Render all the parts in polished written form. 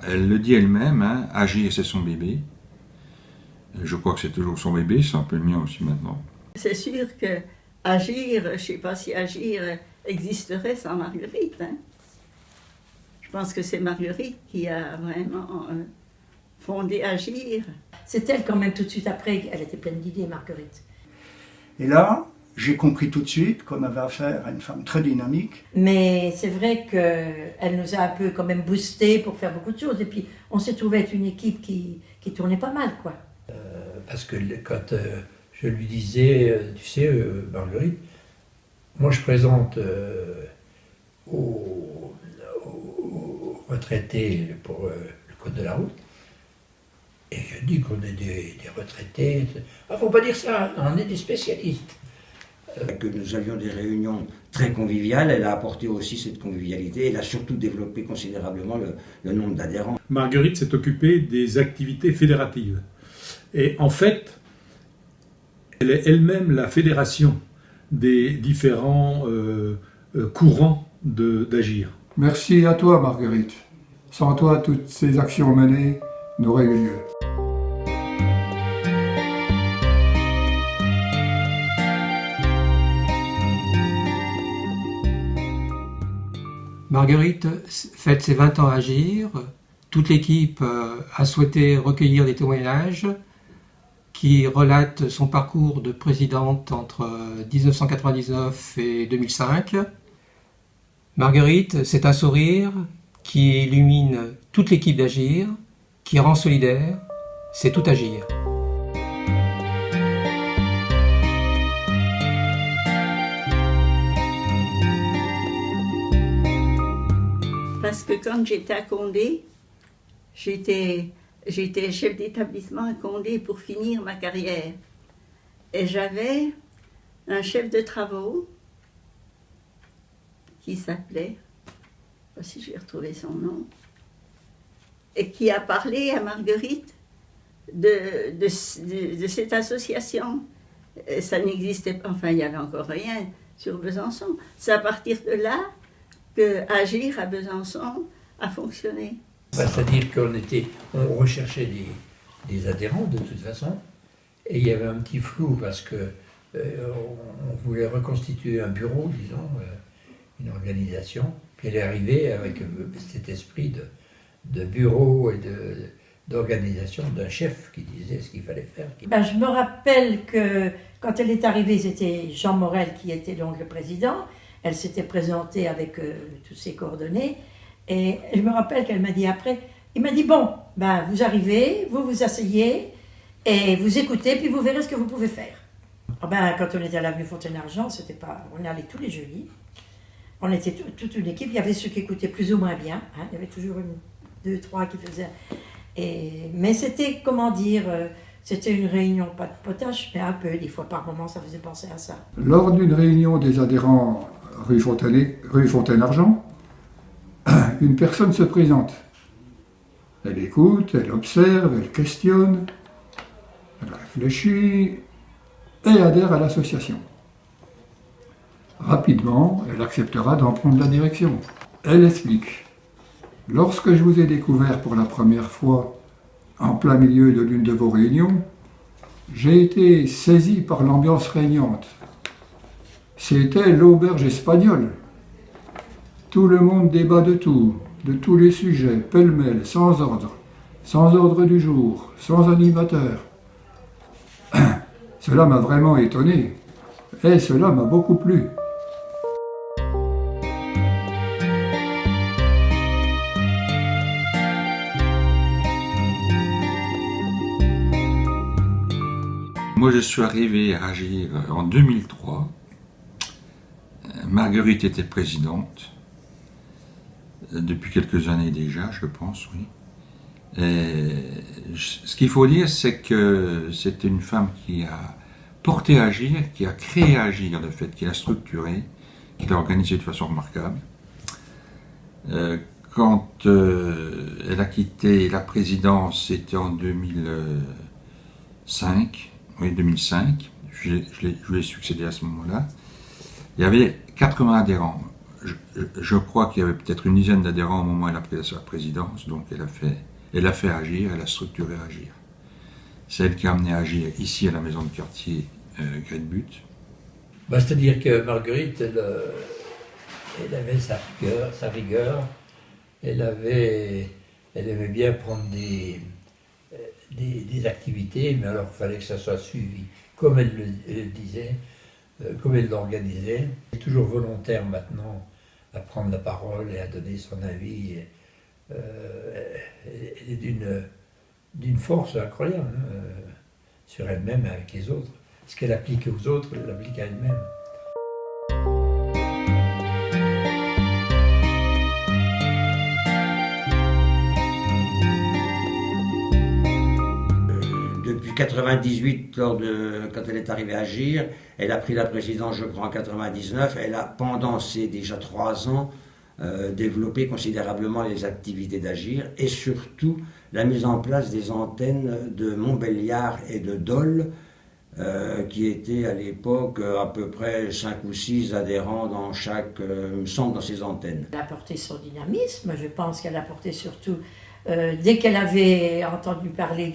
Elle le dit elle-même, hein, agir c'est son bébé. Je crois que c'est toujours son bébé, c'est un peu le mien aussi maintenant. C'est sûr que agir, je ne sais pas si agir existerait sans Marguerite. Hein. Je pense que c'est Marguerite qui a vraiment fondé Agir. C'est elle quand même tout de suite après, elle était pleine d'idées, Marguerite. Et là, j'ai compris tout de suite qu'on avait affaire à une femme très dynamique. Mais c'est vrai qu'elle nous a un peu quand même boosté pour faire beaucoup de choses. Et puis on s'est trouvé être une équipe qui tournait pas mal, quoi. Parce que quand je lui disais, tu sais, Marguerite, moi je présente aux retraités pour le code de la route, et je dis qu'on est des retraités. Ah, faut pas dire ça, on est des spécialistes. Que nous avions des réunions très conviviales, elle a apporté aussi cette convivialité, elle a surtout développé considérablement le nombre d'adhérents. Marguerite s'est occupée des activités fédératives. Et en fait, elle est elle-même la fédération des différents courants d'Agir. Merci à toi, Marguerite. Sans toi, toutes ces actions menées n'auraient eu lieu. Marguerite fête ses 20 ans à Agir. Toute l'équipe a souhaité recueillir des témoignages qui relatent son parcours de présidente entre 1999 et 2005. Marguerite, c'est un sourire qui illumine toute l'équipe d'Agir, qui rend solidaire, c'est tout Agir. Parce que quand j'étais à Condé, j'étais chef d'établissement à Condé pour finir ma carrière. Et j'avais un chef de travaux qui s'appelait, je ne sais pas si je vais retrouver son nom, et qui a parlé à Marguerite de cette association. Et ça n'existait pas, enfin il n'y avait encore rien sur Besançon. C'est à partir de là que Agir à Besançon a fonctionné. C'est-à-dire on recherchait des adhérents de toute façon, et il y avait un petit flou parce que on voulait reconstituer un bureau, disons, une organisation, puis elle est arrivée avec cet esprit de bureau et d'organisation d'un chef qui disait ce qu'il fallait faire. Je me rappelle que quand elle est arrivée, c'était Jean Morel qui était donc le président. Elle s'était présentée avec toutes ses coordonnées. Et je me rappelle qu'elle m'a dit après, il m'a dit, bon, vous arrivez, vous vous asseyez, et vous écoutez, puis vous verrez ce que vous pouvez faire. Quand on était à l'avenue Fontaine-Argent, on allait tous les jeudis. On était toute une équipe, il y avait ceux qui écoutaient plus ou moins bien, hein, il y avait toujours deux, trois qui faisaient... Mais c'était, comment dire, c'était une réunion, pas de potache, mais un peu, des fois par moment, ça faisait penser à ça. Lors d'une réunion des adhérents rue Fontaine-Argent, une personne se présente. Elle écoute, elle observe, elle questionne, elle réfléchit et adhère à l'association. Rapidement, elle acceptera d'en prendre la direction. Elle explique. Lorsque je vous ai découvert pour la première fois en plein milieu de l'une de vos réunions, j'ai été saisi par l'ambiance régnante. C'était l'auberge espagnole. Tout le monde débat de tout, de tous les sujets, pêle-mêle, sans ordre du jour, sans animateur. Cela m'a vraiment étonné, et cela m'a beaucoup plu. Moi, je suis arrivé à Agir en 2003. Marguerite était présidente. Depuis quelques années déjà, je pense, oui. Et ce qu'il faut dire, c'est que c'était une femme qui a porté Agir, qui a créé Agir, de fait, qui l'a structuré, qui l'a organisé de façon remarquable. Quand elle a quitté la présidence, c'était en 2005, oui, 2005, je lui ai succédé à ce moment-là. Il y avait 80 adhérents. je crois qu'il y avait peut-être une dizaine d'adhérents au moment où elle a pris sa présidence, donc elle a fait agir, elle a structuré agir. C'est elle qui a amené à agir ici à la maison de quartier Grete-But. Bah, c'est-à-dire que Marguerite, elle avait sa rigueur, elle aimait bien prendre des activités, mais alors il fallait que ça soit suivi, comme elle le disait, comme elle l'organisait. Elle est toujours volontaire maintenant à prendre la parole et à donner son avis. Elle est d'une force incroyable sur elle-même et avec les autres. Ce qu'elle applique aux autres, elle l'applique à elle-même. Depuis 1998, quand elle est arrivée à Agir, elle a pris la présidence, je crois, en 1999. Elle a, pendant ces déjà 3 ans, développé considérablement les activités d'Agir et surtout la mise en place des antennes de Montbéliard et de Dole, qui étaient à l'époque à peu près 5 ou 6 adhérents dans chaque, me semble, dans ces antennes. Elle a apporté son dynamisme, je pense qu'elle a apporté surtout, dès qu'elle avait entendu parler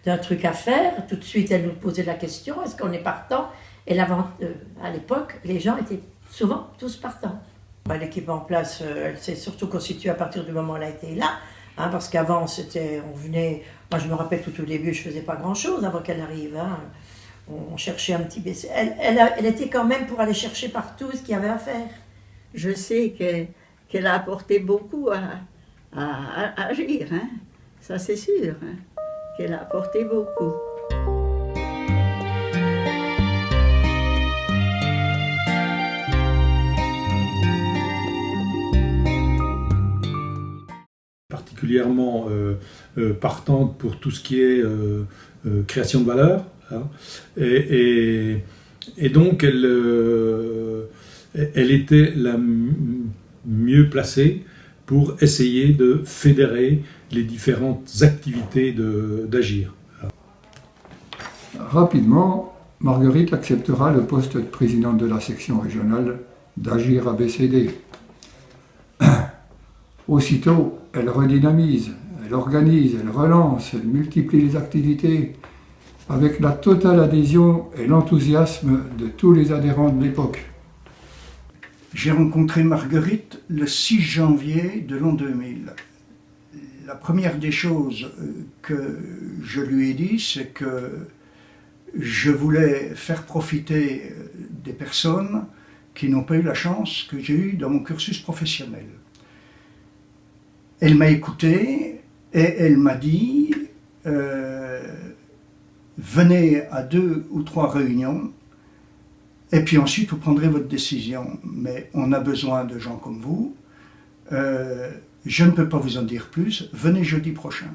d'un truc à faire, tout de suite elle nous posait la question, est-ce qu'on est partant? Et à l'époque, les gens étaient souvent tous partants. L'équipe en place, elle s'est surtout constituée à partir du moment où elle a été là, hein, parce qu'avant, on venait, moi je me rappelle tout au début, je faisais pas grand-chose avant qu'elle arrive, hein. On cherchait un petit baisser. Elle était quand même pour aller chercher partout ce qu'il y avait à faire. Je sais qu'elle a apporté beaucoup à Agir, hein. Ça c'est sûr, hein, qu'elle a apporté beaucoup. Particulièrement partante pour tout ce qui est création de valeur. Hein. Et donc, elle était la mieux placée pour essayer de fédérer les différentes activités d'Agir. Rapidement, Marguerite acceptera le poste de présidente de la section régionale d'Agir ABCD. Aussitôt, elle redynamise, elle organise, elle relance, elle multiplie les activités avec la totale adhésion et l'enthousiasme de tous les adhérents de l'époque. J'ai rencontré Marguerite le 6 janvier de l'an 2000. La première des choses que je lui ai dit, c'est que je voulais faire profiter des personnes qui n'ont pas eu la chance que j'ai eue dans mon cursus professionnel. Elle m'a écouté et elle m'a dit venez à 2 ou 3 réunions et puis ensuite vous prendrez votre décision. Mais on a besoin de gens comme vous. Je ne peux pas vous en dire plus. Venez jeudi prochain.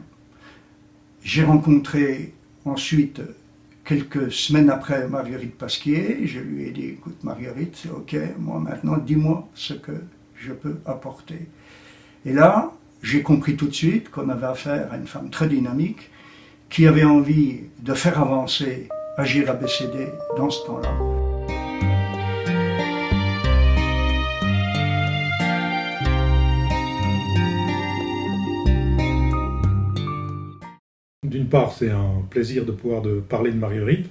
J'ai rencontré ensuite, quelques semaines après, Marguerite Pasquier. Je lui ai dit, écoute Marguerite, ok, moi maintenant, dis-moi ce que je peux apporter. Et là, j'ai compris tout de suite qu'on avait affaire à une femme très dynamique qui avait envie de faire avancer Agir ABCD dans ce temps-là. D'une part, c'est un plaisir de pouvoir parler de Marguerite.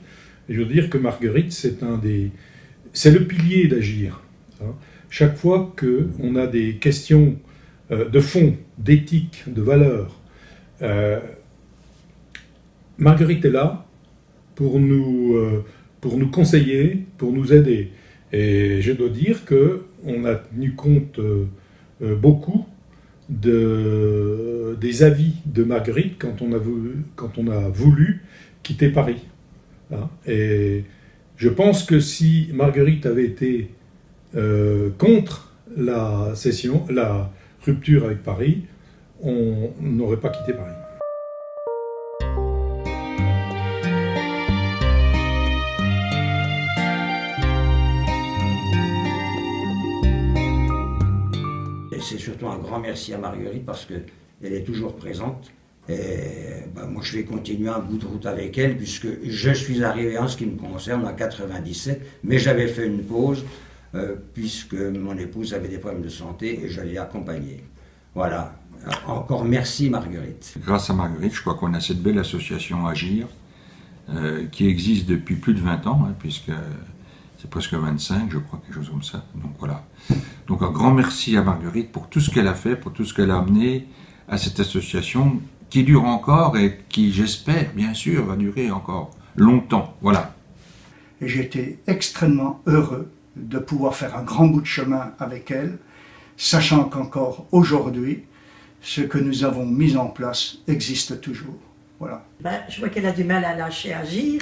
Et je veux dire que Marguerite, c'est le pilier d'Agir. Hein. Chaque fois qu'on a des questions de fond, d'éthique, de valeur, Marguerite est là pour nous conseiller, pour nous aider. Et je dois dire qu'on a tenu compte beaucoup des avis de Marguerite quand on a voulu quitter Paris. Hein. Et je pense que si Marguerite avait été contre la rupture avec Paris, on n'aurait pas quitté Paris. Et c'est surtout un grand merci à Marguerite parce qu'elle est toujours présente. Et moi, je vais continuer un bout de route avec elle puisque je suis arrivé en ce qui me concerne en 97, mais j'avais fait une pause puisque mon épouse avait des problèmes de santé et je l'ai accompagnée. Voilà. Encore merci Marguerite. Grâce à Marguerite, je crois qu'on a cette belle association Agir, qui existe depuis plus de 20 ans, hein, puisque c'est presque 25, je crois, quelque chose comme ça. Donc voilà. Donc un grand merci à Marguerite pour tout ce qu'elle a fait, pour tout ce qu'elle a amené à cette association qui dure encore et qui, j'espère, bien sûr, va durer encore longtemps. Voilà. Et j'étais extrêmement heureux de pouvoir faire un grand bout de chemin avec elle, sachant qu'encore aujourd'hui, ce que nous avons mis en place existe toujours. Voilà. Ben, je vois qu'elle a du mal à lâcher Agir.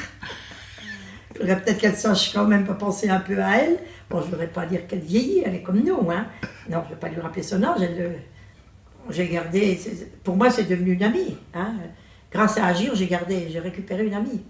Il faudrait peut-être qu'elle sache quand même pas penser un peu à elle. Bon, je ne voudrais pas dire qu'elle vieillit, elle est comme nous. Hein. Non, je ne vais pas lui rappeler son âge. J'ai gardé, pour moi c'est devenu une amie. Hein. Grâce à Agir, j'ai récupéré une amie.